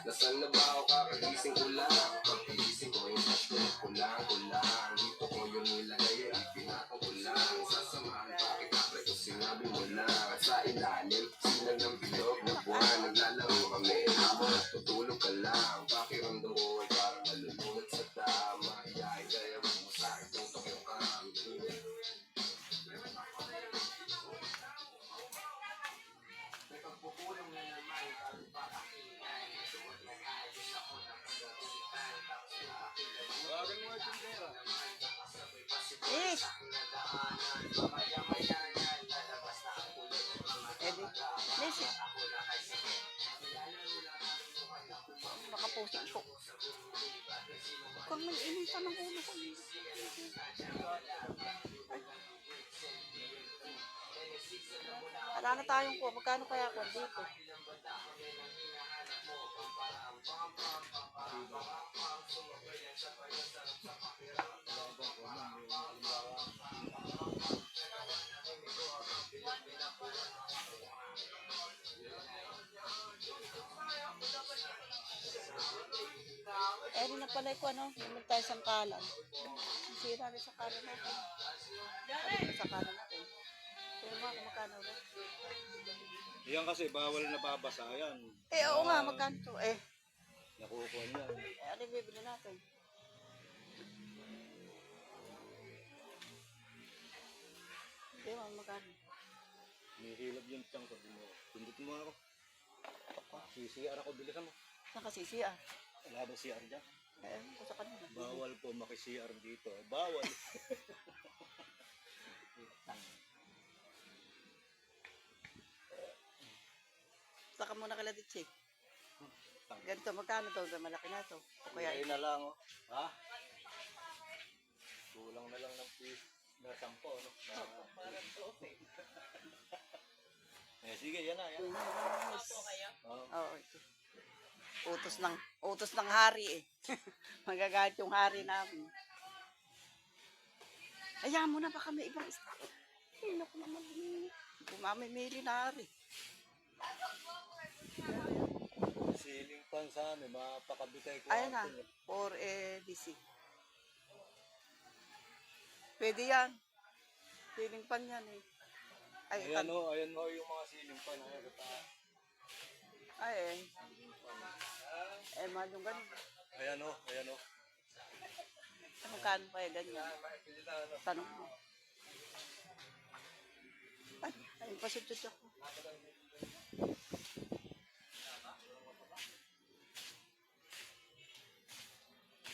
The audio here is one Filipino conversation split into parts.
Nasaan na ba ako kakagising ko lang? Pag-iisip ko yung flash ko kulang. Dito ko yung nilagay at pinatong ko lang. Sasamahan pa kita pero sinabi mo lang. At sa ilalim, silang ng bilog na buwan. Naglalaro kami, habang natutulog ka lang. Pakiramdam ko ay parang nalulunod sa tama. Iyahin kaya mo sa akin kung tokyo ka. May pagpupulong na naman ang pakakinggan. Suot na kaayos ako ng pagkakitan. Tapos nakakilala mo. Wagan mo ang tindera. Nakasabay pa si Eh, sa aking nadaanan. Mamaya-mayanan, lalabas na ang kulay ng mga damag-damag. listen. Ako na ay sige. Nilalaro lang ang inuman na kumang. Nakapusin ko. Huwag mag-initan ng ulo ko. Wala na tayong ko. Magkano kaya ko dito? Eh, rin na pala ko, ano? Bumili tayo sa kalan. Sira rin sa kalan natin. Sa kalan natin. Pero mga kung magkano rin. Yan kasi bawal na babasa yan. Eh, oo nga, magkano to? Eh, Nakukuha niyan. ano yung bibili natin? Hindi, magkano? Nihilab yung tiyang ko. Pindot mo ako. CCR ako, bilisan mo. Saan ka sisiya? Wala ba CR dyan? Eh, ko sa kanila. Bawal po maki-CR dito. Bawal. Saka muna kala Ditchik. Ganito, magkano to? Malaki na to. O kaya Kaya na lang, oh. Ha? Kulang na lang ng piece na 10, no? parang to, okay. Eh, sige, yan na, yan. Oh. Oo, ito. Utos ng hari eh. Magagalit yung hari namin. Ayaw mo na baka may ibang stock. Ay, naku naman. Bumamimili na hari. Ceiling fan sa amin, mapakabitay ko. Ayan na, for DC. Pwede yan. Ceiling fan yan eh. Ay, Ayan o, ayan o yung mga ceiling fan. Ayan, ay eh. Eh, mahal yung ganun. ayan o, ayan o. Magkano pa eh, ganyan. Tanong mo. Ay, ayun pa sutut ako.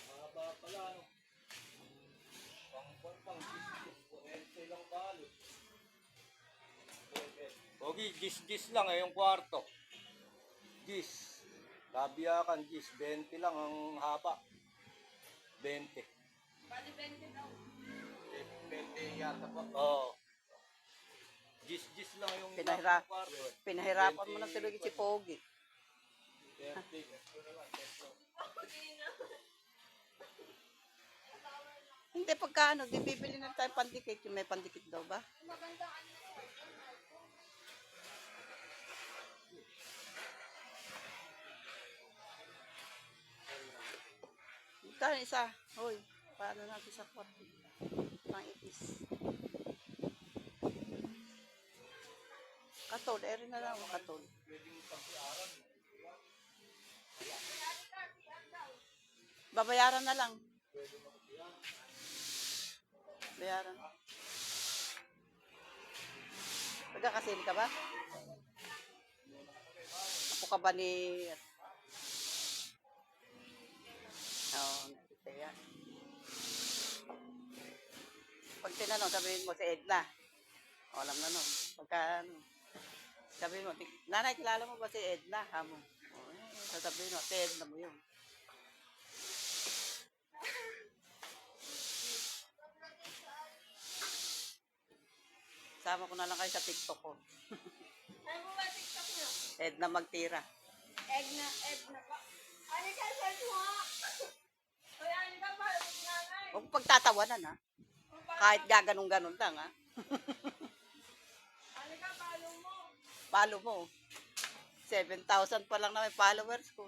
Mahaba pala, ano? Pang-puwente lang balot. Pogi, gis-gis lang eh, yung kwarto. Gis. Kabiyakan, gis. 20 lang ang haba. 20. Bali 20 daw. 20 yata po. Oo. Gis-gis lang yung kwarto. Pinahirapan mo na tuloy si Pogi. 30. Hindi, pagka ano, di bibili na tayo pandikit. Yung may pandikit daw ba? Maganda ano. Magkano isa? Hoy, paano natin sa kwarto? Pang ipis. Katol, eri na lang ang katol. Babayaran na lang. Bayaran. Magkakasili ka ba? Ako ka ba ni... Oo, nakita yan. Pag tinanong, sabihin mo si Edna. O, alam na nun. Pagka, ano, sabihin mo, nanay, kilala mo ba si Edna? Hamo. O, sasabihin mo, si Edna mo yun. Sama ko na lang kayo sa TikTok ko. Ano po ba TikTok nyo? Edna Magtira. Egna pa. Ano ka search mo? Uy, ano ka ba? Nanay. Huwag pagtatawanan ha. Kahit gaganong-ganon lang ha. Follow mo. 7,000 pa lang na may followers ko.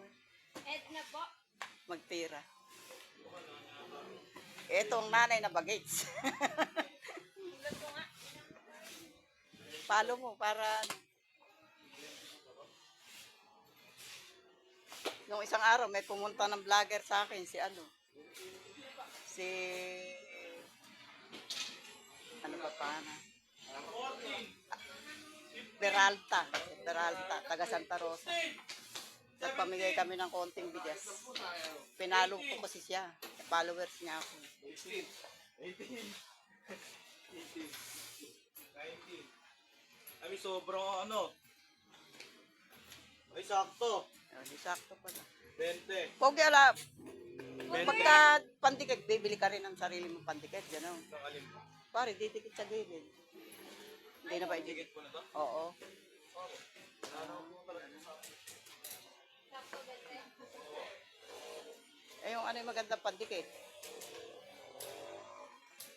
Edna po. Magtira. Ito ang nanay na bagets. Ilan ko nga. Follow mo para ano. Nung isang araw may pumunta ng vlogger sa akin si ano. Si ano ba pa na? Peralta, taga Santa Rosa. Nagpamigay kami ng konting bigas. Pinalo ko kasi siya. Followers niya ako. 19. Kami sobrang ano. Ay, sakto. Di sakto pala. 20. Pogi ala. Pagka pandikit, bibili ka rin ng sarili mong pandikit. Gano'n. Isang alin po. Pare, didikit sa gilid. Hindi na ba idikit? Tigit po na to. Oo. Eh, yung ano yung magandang pandikit?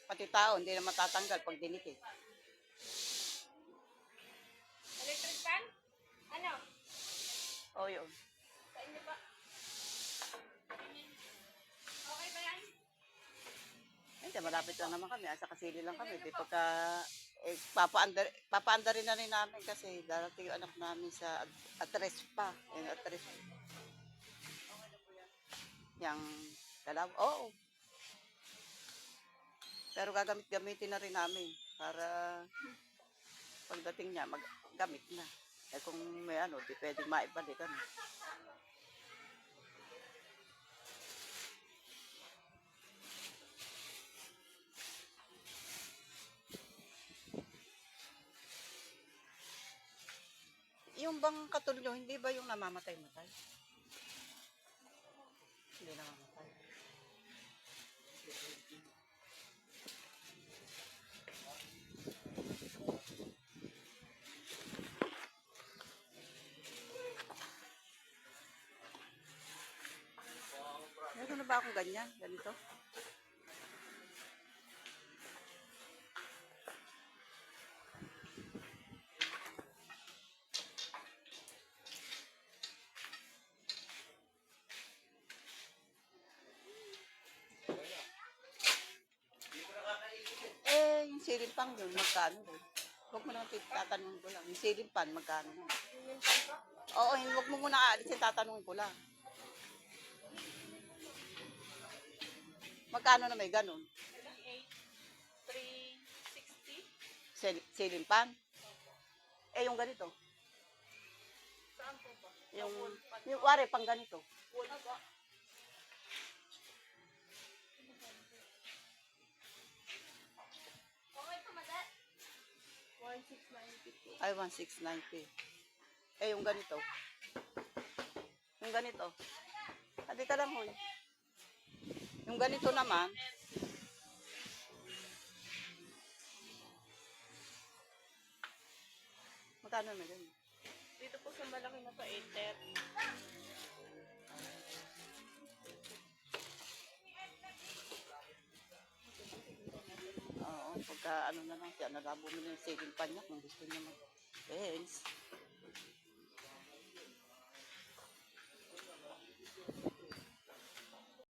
Pati tao, hindi na matatanggal pag dinikit. Electric fan? Ano? Oo, yun. Sa inyo ba? Okay ba yan? Hindi, malapit lang naman kami. Asa kasili lang kami. Di pagka, papaanda rin na rin namin kasi darating yung anak namin sa address pa. Yung address. Yung dalaw. Oo. Pero gamitin na rin namin para pagdating niya, maggamit na. Eh kung may ano, di pwedeng maibalik ano. Yung bang katulyo, hindi ba yung namamatay-matay? Hindi namamatay. Meron na ba akong ganyan? Ganito? Eh, yung silimpang yun, magkano yun? Huwag mo naman tatanungin ko lang. Yung silimpan, magkano yun? Oo, huwag mo muna aalisin, tatanungin ko lang. Magkano na may ganun? 360? Silimpan? Eh, yung ganito. Saan po ba? Yung wari, pang ganito. Wood ba? Okay pa, madal. 1690 po. Ay, 1690. Eh, yung ganito. Yung ganito. Sabi ka lang, hoy. Yung ganito naman, magkano na ganun? Dito po sa malaki na to, 830. Oo, pagka ano na lang siya, nagabumili ng silimpan niya kung gusto niya mag-fence.